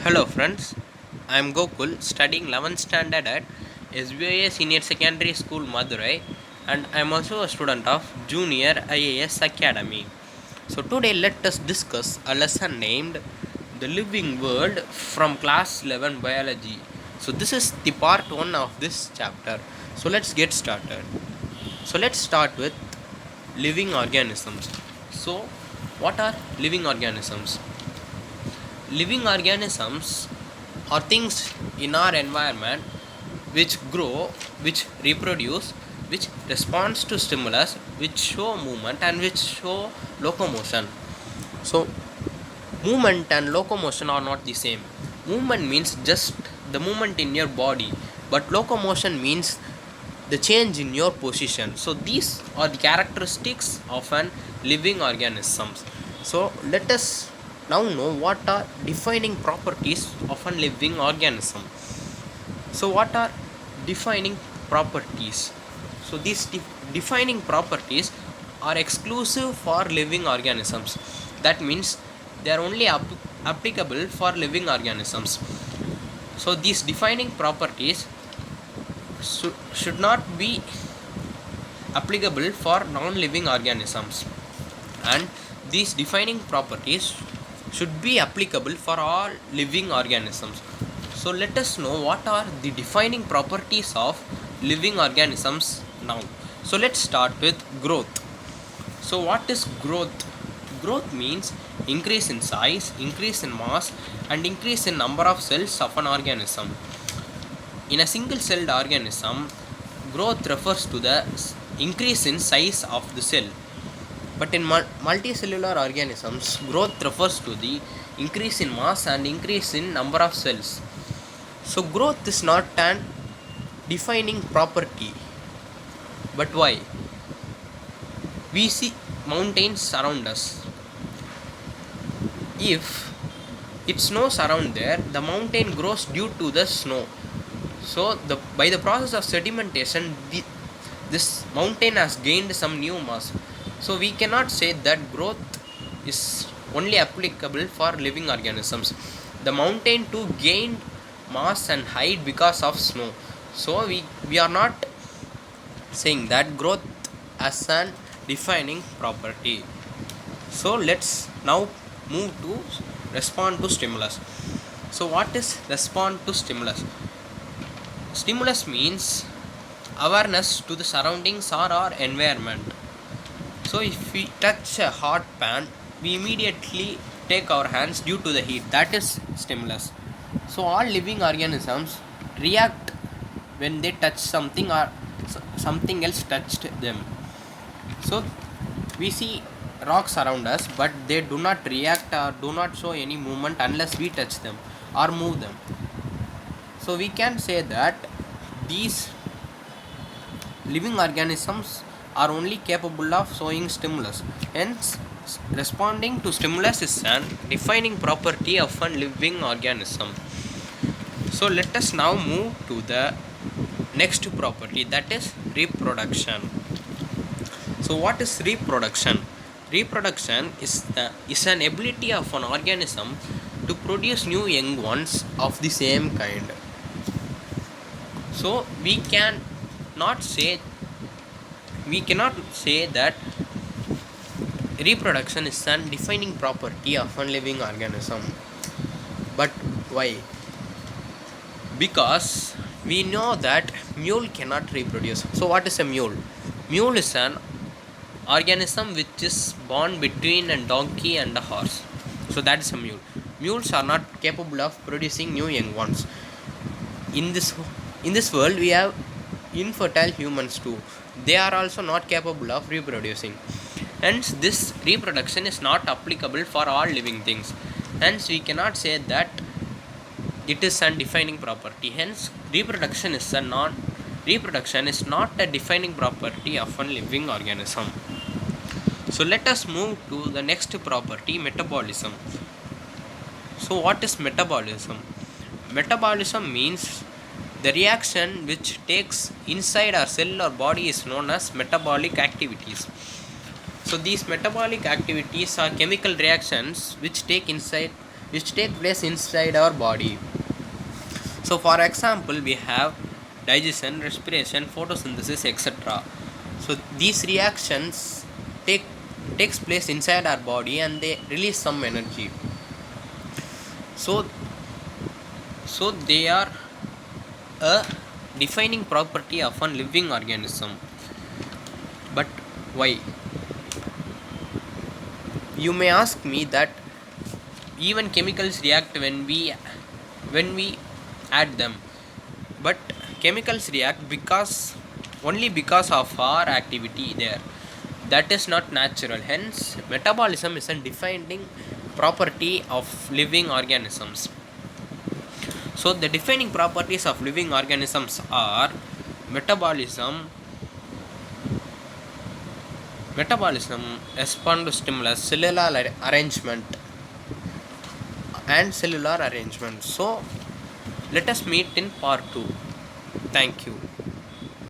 Hello friends, I am Gokul studying 11th standard at SBIA Senior Secondary School Madurai, and I am also a student of Junior IAS Academy. So today let us discuss a lesson named The Living World from class 11 Biology. So this is the part 1 of this chapter. So let's get started. So let's start with living organisms. So what are living organisms? Living organisms are things in our environment which grow, which reproduce, which responds to stimulus, which show movement and which show locomotion. So movement and locomotion are not the same. Movement means just the movement in your body, but locomotion means the change in your position. So these are the characteristics of an living organism. So let us now know what are defining properties of a living organism. So what are defining properties? So these defining properties are exclusive for living organisms. That means they are only applicable for living organisms. So these defining properties should not be applicable for non-living organisms, and these defining properties should be applicable for all living organisms. So let us know what are the defining properties of living organisms now. So let's start with growth. So what is growth? Growth means increase in size, increase in mass, and increase in number of cells of an organism. In a single-celled organism, growth refers to the increase in size of the cell. But in multicellular organisms, growth refers to the increase in mass and increase in number of cells. So growth is not an defining property. But why? We see mountains around us. If it snows around there, the mountain grows due to the snow. So by the process of sedimentation, this mountain has gained some new mass. So we cannot say that growth is only applicable for living organisms. The mountain too gained mass and height because of snow. So we are not saying that growth as an defining property. So let's now move to respond to stimulus. So what is respond to stimulus? Stimulus means awareness to the surroundings or our environment. So if we touch a hot pan, we immediately take our hands due to the heat. That is stimulus. So all living organisms react when they touch something or something else touched them. So we see rocks around us, but they do not react or do not show any movement unless we touch them or move them. So we can say that these living organisms are only capable of showing stimulus. Hence, responding to stimulus is an defining property of a living organism. So let us now move to the next property, that is reproduction. So what is reproduction? Reproduction is an ability of an organism to produce new young ones of the same kind. So we cannot say that reproduction is a defining property of a living organism. But why? Because we know that mule cannot reproduce. So what is a mule? Mule is an organism which is born between a donkey and a horse. So that is a mule. Mules are not capable of producing new young ones. In this world we have infertile humans too. They are also not capable of reproducing. Hence this reproduction is not applicable for all living things. Hence we cannot say that it is a defining property. Hence reproduction is not a defining property of a living organism. So let us move to the next property, metabolism. So what is metabolism? Metabolism means the reaction which takes inside our cell or body is known as metabolic activities. So these metabolic activities are chemical reactions which take inside which take place inside our body. So for example, we have digestion, respiration, photosynthesis, etc. So these reactions take takes place inside our body and they release some energy. So they are a defining property of a living organism. But why? You may ask me that even chemicals react when we add them, but chemicals react because of our activity there. That is not natural. Hence metabolism is a defining property of living organisms. So the defining properties of living organisms are metabolism, respond to stimulus, cellular arrangement, and cellular arrangement. So let us meet in part 2. Thank you.